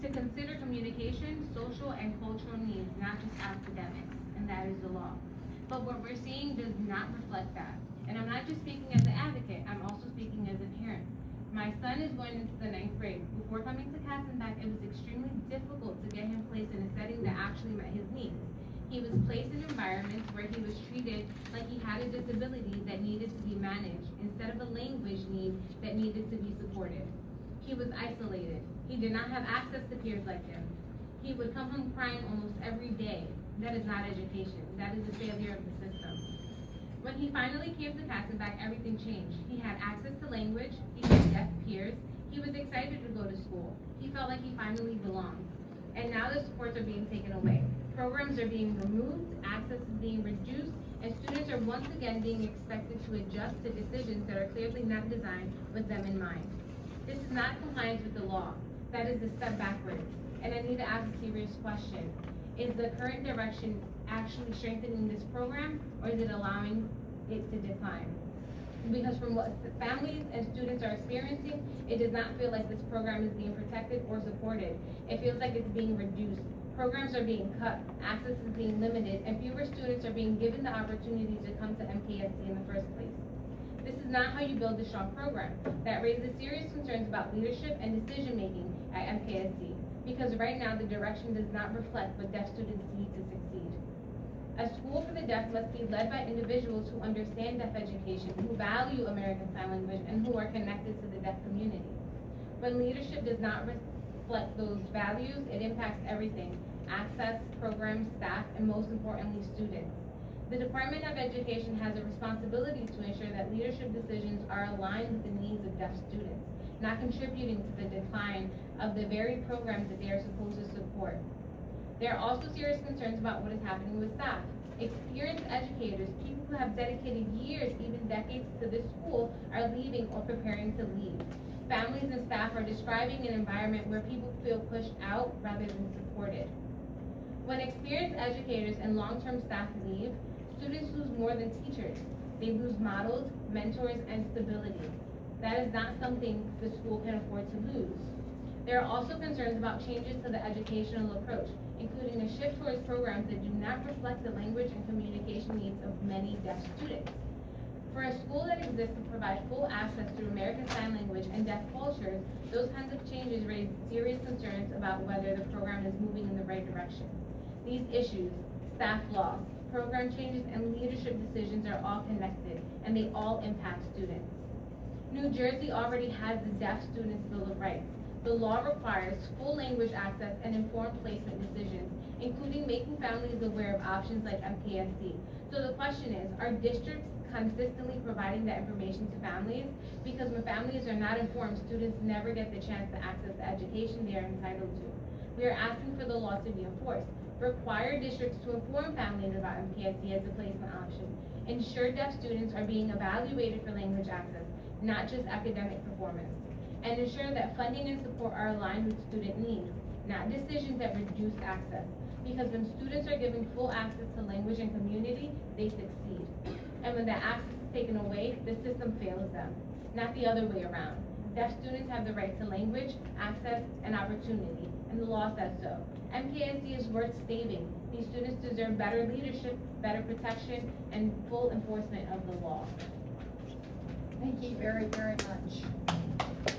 to consider communication, social, and cultural needs, not just academics, and that is the law. But what we're seeing does not reflect that. And I'm not just speaking as an advocate, I'm also speaking as a parent. My son is going into the 9th grade. Before coming to Katzenbach, it was extremely difficult to get him placed in a setting that actually met his needs. He was placed in environments where he was treated like he had a disability that needed to be managed instead of a language need that needed to be supported. He was isolated. He did not have access to peers like him. He would come home crying almost every day. That is not education. That is a failure of the system. When he finally came to Katzenbach, everything changed. He had access to language. He had deaf peers. He was excited to go to school. He felt like he finally belonged. And now the supports are being taken away. Programs are being removed, access is being reduced, and students are once again being expected to adjust to decisions that are clearly not designed with them in mind. This is not compliance with the law. That is a step backwards. And I need to ask a serious question. Is the current direction actually strengthening this program, or is it allowing it to decline? Because from what families and students are experiencing, it does not feel like this program is being protected or supported. It feels like it's being reduced. Programs are being cut, access is being limited, and fewer students are being given the opportunity to come to MKSC in the first place. This is not how you build a strong program. That raises serious concerns about leadership and decision-making at MKSC, because right now the direction does not reflect what deaf students need to succeed. A school for the deaf must be led by individuals who understand deaf education, who value American Sign Language, and who are connected to the deaf community. When leadership does not reflect those values, it impacts everything: access, programs, staff, and most importantly, students. The Department of Education has a responsibility to ensure that leadership decisions are aligned with the needs of deaf students, not contributing to the decline of the very programs that they are supposed to support. There are also serious concerns about what is happening with staff. Experienced educators, people who have dedicated years, even decades to this school, are leaving or preparing to leave. Families and staff are describing an environment where people feel pushed out rather than supported. When experienced educators and long-term staff leave, students lose more than teachers. They lose models, mentors, and stability. That is not something the school can afford to lose. There are also concerns about changes to the educational approach, including a shift towards programs that do not reflect the language and communication needs of many deaf students. For a school that exists to provide full access to American Sign Language and deaf cultures, those kinds of changes raise serious concerns about whether the program is moving in the right direction. These issues, staff loss, program changes, and leadership decisions are all connected, and they all impact students. New Jersey already has the Deaf Students Bill of Rights. The law requires full language access and informed placement decisions, including making families aware of options like MKSC. So the question is, are districts consistently providing that information to families? Because when families are not informed, students never get the chance to access the education they are entitled to. We are asking for the law to be enforced. Require districts to inform families about MKSC as a placement option. Ensure deaf students are being evaluated for language access, not just academic performance. And ensure that funding and support are aligned with student needs, not decisions that reduce access. Because when students are given full access to language and community, they succeed. And when that access is taken away, the system fails them, not the other way around. Deaf students have the right to language, access, and opportunity, and the law says so. MKSD is worth saving. These students deserve better leadership, better protection, and full enforcement of the law. Thank you very, very much.